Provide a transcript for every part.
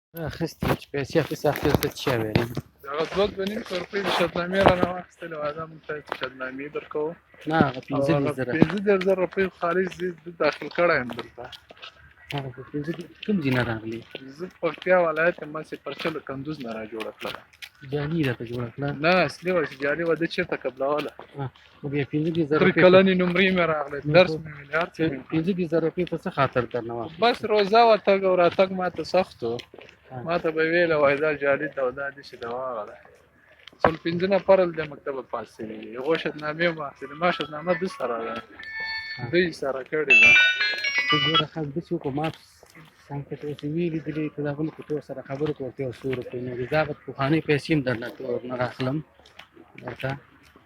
اخیستې چې پیسې اخیستې اخیستې څه شی ویلې هغه 2.5 روپۍ د شدنامې رانه واخیستلې وه دا موږ ته شدنامې درکوو نه هغه او 15 هغه زره 15,000 روپۍ خالص زه داخل کړی یم دلته هغه په 15 کوم ځای نه راغلي زه پکتیا ولایت یم ما سې پرچه له کندوز نه را جوړه کړله جعلي راته جوړه کړه نه اصلي وه چې جعلي وه ده چېرته قبلوله خو بیا 15 زره 3 روپۍ کلنې نمرې مې راغلی درس مې ویلې هر څه مې 15 زره روپۍ په څه خاطر درنه واخیستې بس روزه وه تګ او راتګ ما ته سخت و ما ته به ویله وایي دا جعلي ده او دا داسې ده واغه ده څل 15 نفره له دې مکتبه پاس شوي دي هغو شدنامې هم واخیستلې ما شدنامه ده سره ده دوی سره کړې ده ته ګوره خلک داسې وکړو ما څنګه ته اوس ویې لیدلې که د هغه په تور سره خبرې کوو ورته یو 100 روپۍ نو دا به پخوانۍ پیسې هم درنه ورنه اخلم درته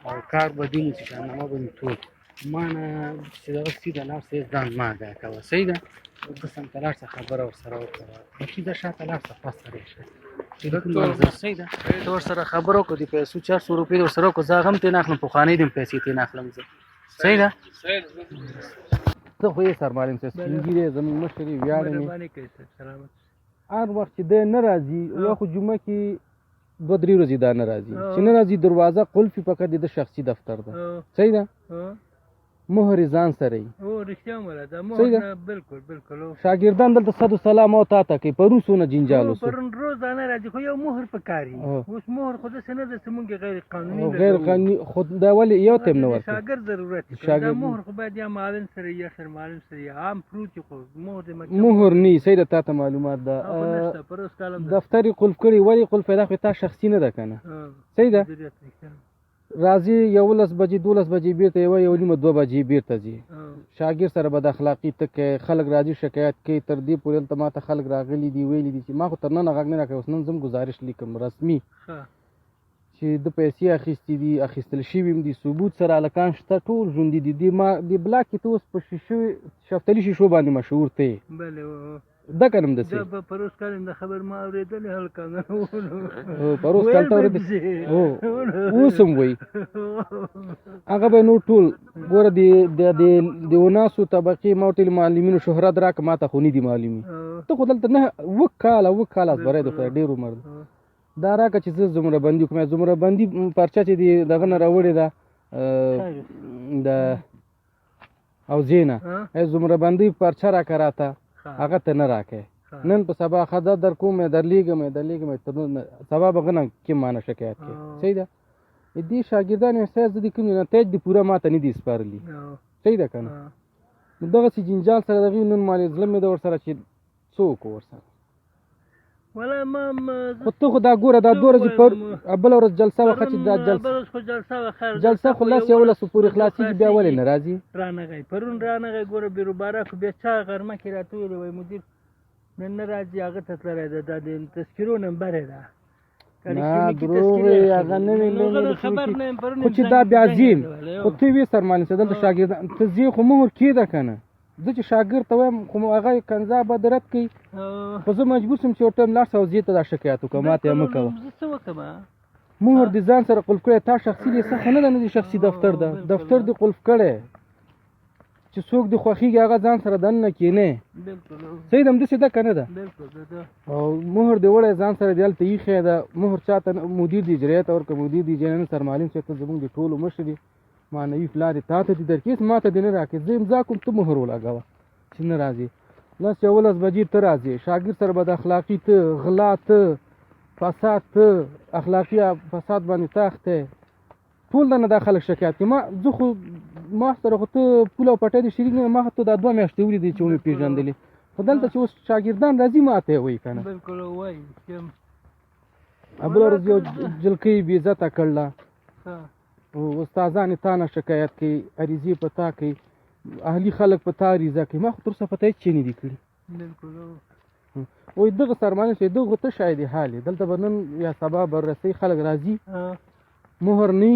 او کار به دې چې شاهنامه به مې ټول ما نه چې دغه سیده لاړ شه ځان مه آګاه کوه صحیح ده ده سم ته لاړ شه خبره ورسره وکړه بکي ده شاته لاړ شه خوا سره یې شه صحیح ده ته ورسره خبره وکړو د پیسو 400 روپۍ دې ورسره وکړو زه هغه هم ترې نه اخلم پخوانۍ دې هم پیسې ترې نه اخلم زه صحیح ده ته خو یې سرمعلم صاحب سپین ږیری زموږ مشر یې ویاړ مې هر وخت چې دی نه راځي یا خو جمعه کې 2-3 ورځې دا نه راځي چې نه راځي دروازه قلفي فقط د شخصي دفتر ده صحیح ده مهر یې ځان سره یي رښتیا ومله دا مهر بالکل بالکل شاګردان دلته صد سلام او تا ته کوي پرون څونه جنجال وسو پرون روزانه راځي خو یو مهر پکار وي اوس مهر خو داسې نه ده چې مونږ غیر قانوني غیر قانوني خو دا ولې یو ته هم نه ورکوي شاګرد ضرورت دی دا مهر خو باید یا معلم سره یا سرمعلم سره یا عام پروت خو مهر د مهر نه صحیح ده تا ته معلومات ده دفتر قلف کړي ولې قلف دا خو تا شخصي نه ده کنه صحیح ده راځي 11 بجې 12 بجې بیرته یو نیمه 2 بجې بیرته ځي شاګرد سره بد اخلاقی ته خلک راځي شکایت کوي تر دې پورې ته ما ته خلک راغلي دي ویلي دي چې ما خو تر نن غږ نه راکوي اوس نن زم گزارش لیکم رسمي چې د پیسې اخیستې دي اخیستل شوي هم دي ثبوت سره هلکان شته ټول ژوندي دي ما د بلاک کې ته اوس په شفتلي شیشو باندې مشهور ته دا کنم دسي دا پروس کال د خبر ما اوریدل هلکان پروس کال ته اوریدل اوسم وای هغه به نو ټول ګوره د وناسو طبقه موټل معلمینو شهرت راک ما ته خونی دي معلمي ته خو دلته نه وکاله برای د ډیر عمر دا راکه چې زمره بندي کومه زمره بندي پرچا چې دغه نه راوړی دا د او زینا زمره بندي پرچا را کراته هغه ته نه راکې نن په سبا خدا در کوم در لیګم تر سبا بغنه کې معنی شکایت کې صحیح ده دې شاګردان احساس دي کوم نتایج دی پورا ماته نه دي سپارلی صحیح ده کنه دغه سي جنجال سره دغه نن مال ظلم د ور سره چې څوک ور سره ولا ما خو ته خو دا ګوره دا دوره چې پر بل ورځ جلسه وخت چې دا جلسه خلاص یو لس پورې خلاصي بیا ولې ناراضي رانغی پرون رانغی ګوره بیروباره خو بیا چا غرمه کې راته وی مدیر نن نه راځي هغه ته تللی ده دا د تذکرو نمبر ده نه دروغ هغه نه ویلې خو چې دا بیا ځین خو ته وی سرمانه څه دلته شاګردان ته زی خو مهر کېده کنه زه چې شاګرد ته وایم خو هغه کنځا به درت کوي خو زه مجبور شم چې ورته لاړ شه او زه ته دا شکایت وکړم ماته یې مه کوه مهر د ځان سره قلف کړی تا شخصي دی څه نه ده نه شخصي دفتر ده دفتر دی قلف کړی چې څوک د خوښېږي هغه ځان سره دننه کښېنی صحیح ده همداسې ده که نه ده او مهر دی وړی ځان سره دی هلته ایښی ده مهر چاته مدیر د اجرایه ته ورکړه مدیر د اجرایه نن سرمعلم صاحب ته زموږ د ټولو مشر دی معنوي پلار تا ته دي درکې ما ته دې نه راکړې زه امضا کوم ته مهر ولګوه چې نه راځي 11 بجې ته راځې شاګرد سره بد اخلاقي ته غلا ته فساد ته اخلاقي فساد باندې تاخته ټول نه دا خلک شکایت کوي زه خو ما سره خو ته پول او پټۍ د شریک نه ما ته دا 2 میاشتې ولیدې چې ومې پېژندلې خو دلته چې اوس شاګردان راځي ماته یې وایي که نه بالکل وایي بله ورځ یو جلکۍ بې عزته کړله استادان تا نه شکایت کوي عریضې په تا کوي اهلي خلک په تا عریضه کوي ما خو تر اوسه په ته هېڅ شی نه دي کړي وایي دغه سرمعلم صاحب دغه ته شاید حال دلته به نن یا سبا بررسۍ خلک راځي مهر نه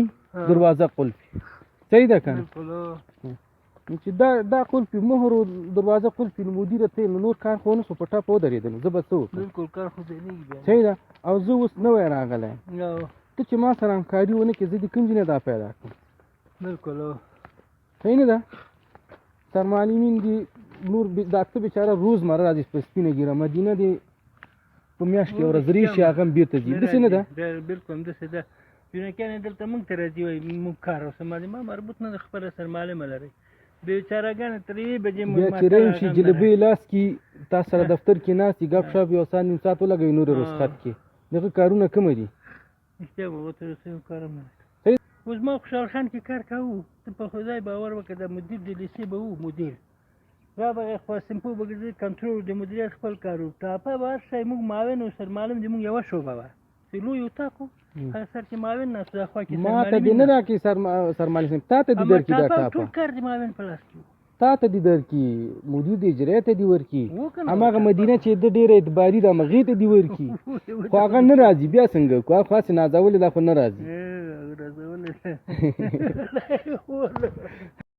دروازه قلفي صحیح ده که نه چې دا قلفي مهر و دروازه قلفي نو مدیره ته نو نور کار خو نه شو په ټاپ ودرېدلو زه به څه وکړم صحیح ده او زه اوس نوی راغلی ته چې ما سره همکاري ونه کړې زه د کوم ځای نه دا پیدا کړم بالکل صحیح نه ده سرمعلمین دي نور دا ته بیچاره روزمره راځي په سپینه ګیره مدینه دي په میاشت کې ورځ راشي هغه هم بیرته ځي داسې نه ده بالکل همداسې ده جنکیانې دلته موږ ته راځي وایي موږ کار او سرمالې ما مربوط نه ده خپله سرمالې مه لرئ بیچارهګانې تر یوې بجې بیا چې ریم شي جلبۍ لاس کې تا سره دفتر کې ناست یې ګپ شپ یو ساعت نیم ساعت ولګوي نورې رخصت کې دغه کارونه کومه دي رښتیا به ورته رسوي کار هم نه اوس ما خوشحال خان کې کار کوو ته په خدای باور وکړه د مدیر د لیسې به وو مدیر را به خو سمپو به ګرځي کنټرول د مدیریت خپل کار وو ټاپه به هر شی موږ معاون او سرمعلم د موږ یوه شعبه وه چې لوی اتاق وو هغه سر کې معاون ناست دا خوا کې ما ته دې نه راکړي سرمعلم صاحب تا ته دې درکړي دا ټاپه ټول کار د معاون په لاس کې تا ته دې درکړي مدیر د اجرا ته دې ورکړي هماغه مدینه چې د ډېره اعتباري ده هغې ته دې ورکړي خو هغه نه راځي بیا څنګه کو هغه خاصې نازولې ده خو نه راځي